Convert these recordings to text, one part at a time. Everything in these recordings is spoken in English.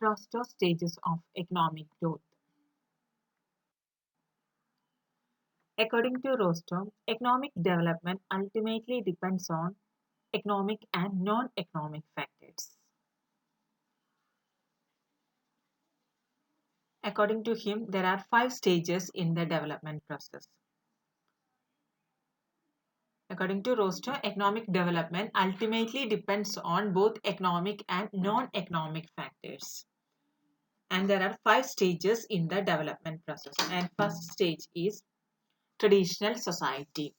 Rostow stages of economic growth. According to Rostow, economic development ultimately depends on economic and non-economic factors. According to him, there are 5 stages in the development process. According to Rostow, economic development ultimately depends on both economic and non-economic factors. And there are 5 stages in the development process. And first stage is traditional society.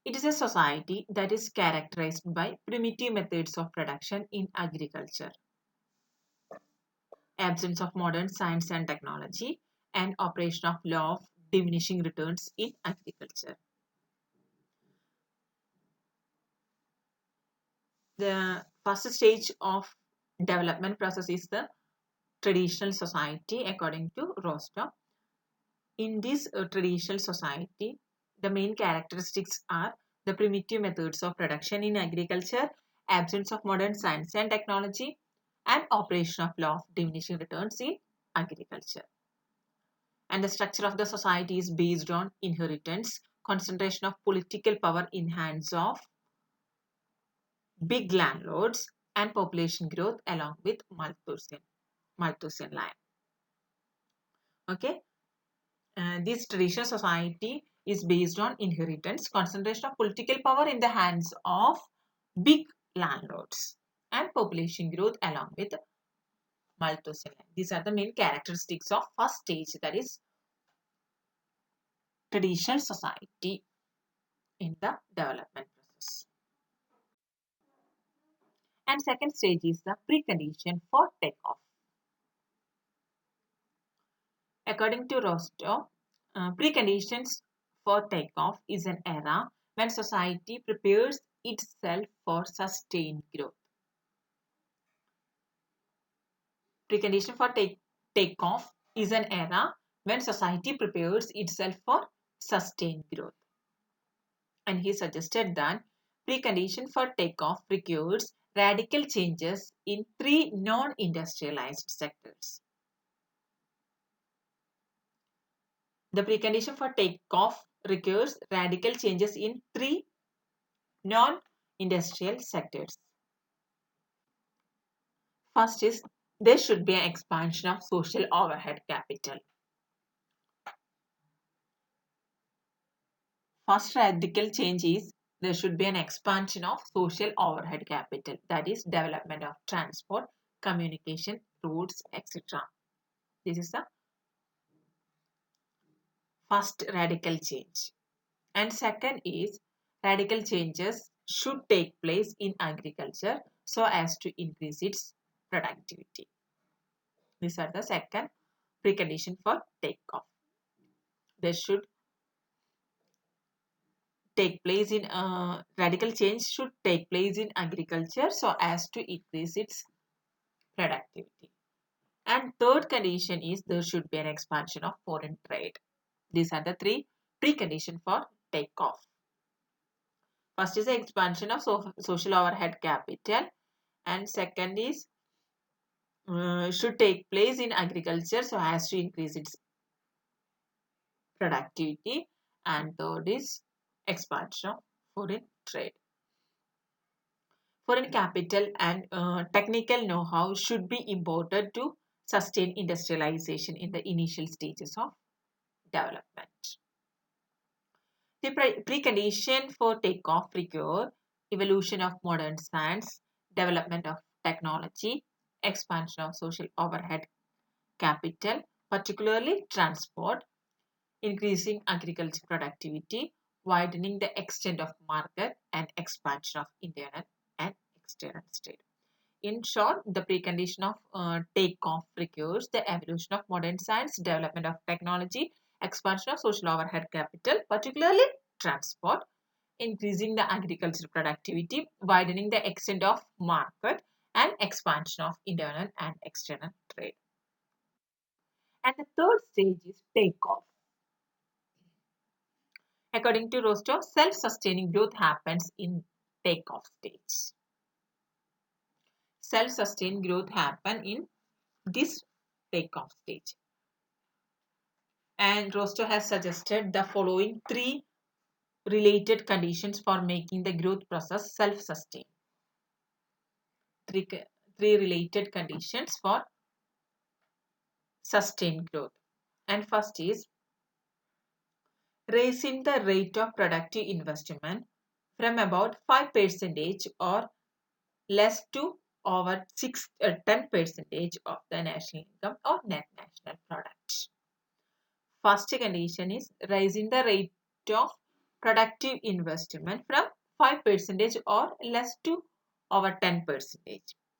It is a society that is characterized by primitive methods of production in agriculture, absence of modern science and technology, and operation of law of diminishing returns in agriculture. The first stage of development process is the traditional society according to Rostow. In this traditional society, the main characteristics are the primitive methods of production in agriculture, absence of modern science and technology, and operation of law of diminishing returns in agriculture. And the structure of the society is based on inheritance, concentration of political power in hands of big landlords, and population growth along with Malthusian line. Okay, this traditional society is based on inheritance, concentration of political power in the hands of big landlords, and population growth along with Malthusian line. These are the main characteristics of first stage, that is traditional society in the development process. And second stage is the precondition for takeoff. According to Rostow, preconditions for takeoff is an era when society prepares itself for sustained growth. Precondition for takeoff is an era when society prepares itself for sustained growth. And he suggested that precondition for takeoff requires radical changes in 3 non-industrialized sectors. The precondition for takeoff requires radical changes in 3 non-industrial sectors. First is there should be an expansion of social overhead capital. First radical change is there should be an expansion of social overhead capital, that is development of transport, communication, roads, etc. This is the first radical change. And second is radical changes should take place in agriculture so as to increase its productivity. These are the second precondition for takeoff. There should take place in radical change should take place in agriculture so as to increase its productivity. And third condition is there should be an expansion of foreign trade. These are the 3 preconditions for takeoff. First is the expansion of social overhead capital, and second is should take place in agriculture so as to increase its productivity, and third is expansion of foreign trade. Foreign capital and technical know-how should be imported to sustain industrialization in the initial stages of development. The precondition for takeoff require evolution of modern science, development of technology, expansion of social overhead capital, particularly transport, increasing agriculture productivity, widening the extent of market, and expansion of internal and external trade. In short, the precondition of takeoff requires the evolution of modern science, development of technology, expansion of social overhead capital, particularly transport, increasing the agricultural productivity, widening the extent of market, and expansion of internal and external trade. And the third stage is takeoff. According to Rostow, self-sustaining growth happens in takeoff stage. self-sustained growth happen in this takeoff stage. And Rostow has suggested the following three related conditions for making the growth process self-sustained. Three, three related conditions for sustained growth. And first is raising the rate of productive investment from about 5% or less to over 10% of the national income or net national product. First condition is raising the rate of productive investment from 5% or less to over 10%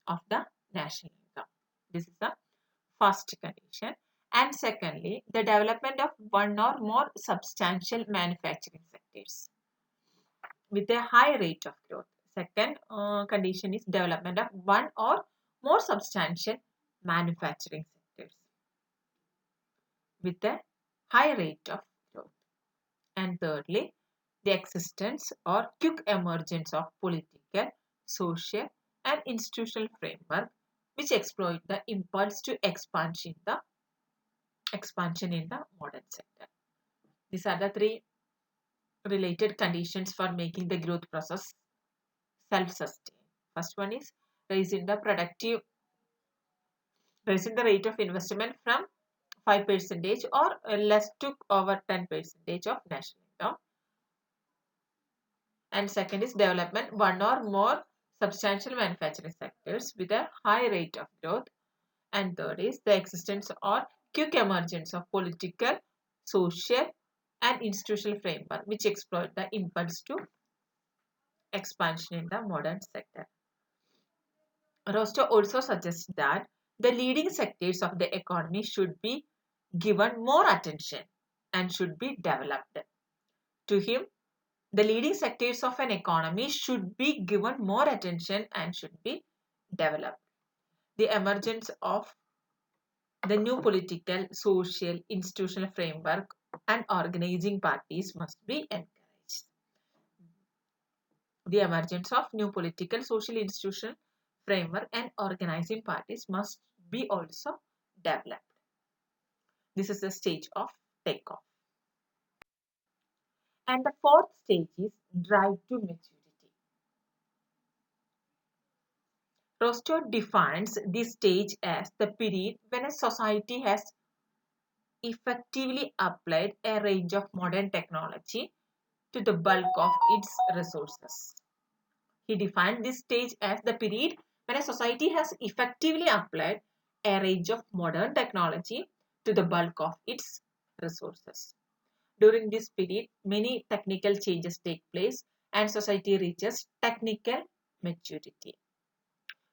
of the national income. This is the first condition. And secondly, the development of one or more substantial manufacturing sectors with a high rate of growth. Second condition is development of one or more substantial manufacturing sectors with a high rate of growth. And thirdly, the existence or quick emergence of political, social, and institutional framework which exploit the impulse to expansion in the modern sector. These are the three related conditions for making the growth process self-sustained. First one is raising the rate of investment from 5% or less to over 10% of national income. And second is development one or more substantial manufacturing sectors with a high rate of growth. And third is the existence or quick emergence of political, social, and institutional framework which exploit the impulse to expansion in the modern sector. Rostow also suggests that the leading sectors of the economy should be given more attention and should be developed. To him, the leading sectors of an economy should be given more attention and should be developed. The emergence of the new political, social, institutional framework and organizing parties must be encouraged. The emergence of new political, social, institutional framework and organizing parties must be also developed. This is the stage of takeoff. And the fourth stage is drive to maturity. Rostow defines this stage as the period when a society has effectively applied a range of modern technology to the bulk of its resources. He defined this stage as the period when a society has effectively applied a range of modern technology to the bulk of its resources. During this period, many technical changes take place and society reaches technical maturity.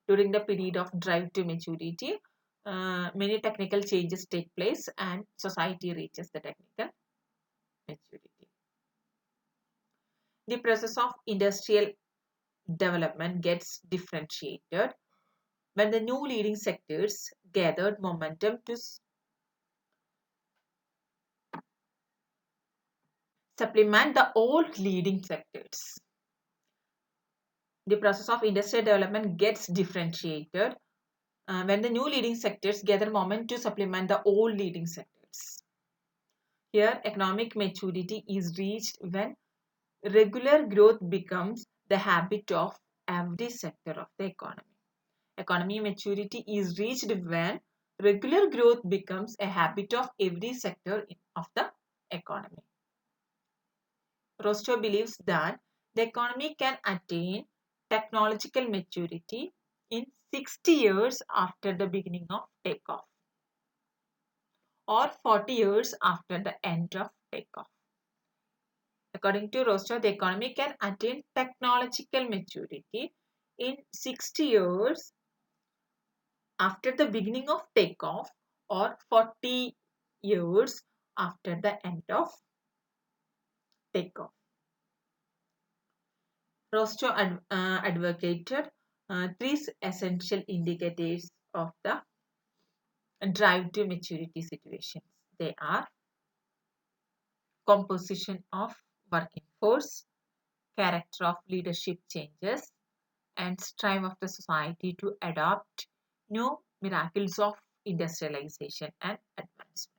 During the period of drive to maturity, many technical changes take place and society reaches the technical maturity. The process of industrial development gets differentiated when the new leading sectors gathered momentum to supplement the old leading sectors. The process of industrial development gets differentiated when the new leading sectors gather momentum to supplement the old leading sectors. Here, economic maturity is reached when regular growth becomes the habit of every sector of the economy. Economic maturity is reached when regular growth becomes a habit of every sector of the economy. Rostow believes that the economy can attain technological maturity in 60 years after the beginning of takeoff or 40 years after the end of takeoff. According to Rostow, the economy can attain technological maturity in 60 years after the beginning of takeoff or 40 years after the end of takeoff. Rostow advocated three essential indicators of the drive to maturity situations. They are composition of working force, character of leadership changes, and strive of the society to adopt new miracles of industrialization and advancement.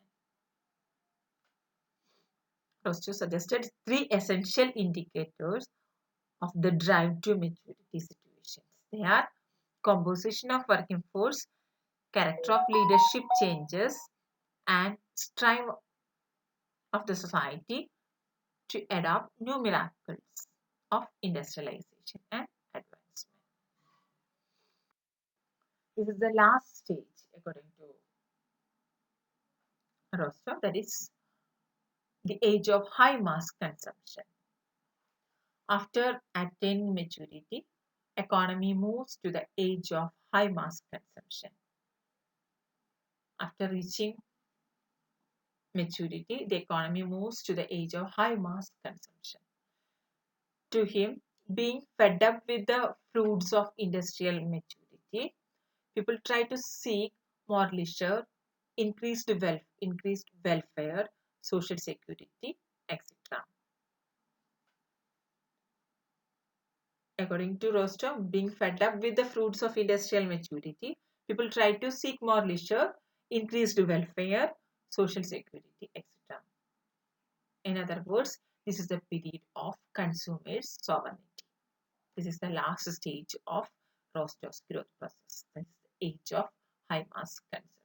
Rostov suggested three essential indicators of the drive to maturity situations. They are composition of working force, character of leadership changes, and strive of the society to adopt new miracles of industrialization and advancement. This is the last stage according to Rostov, that is the age of high mass consumption. After attaining maturity, economy moves to the age of high mass consumption. After reaching maturity, the economy moves to the age of high mass consumption. To him, being fed up with the fruits of industrial maturity, people try to seek more leisure, increased welfare, social security, etc. According to Rostov, being fed up with the fruits of industrial maturity, people try to seek more leisure, increased welfare, social security, etc. In other words, this is the period of consumers' sovereignty. This is the last stage of Rostov's growth process. This is the age of high mass consumption.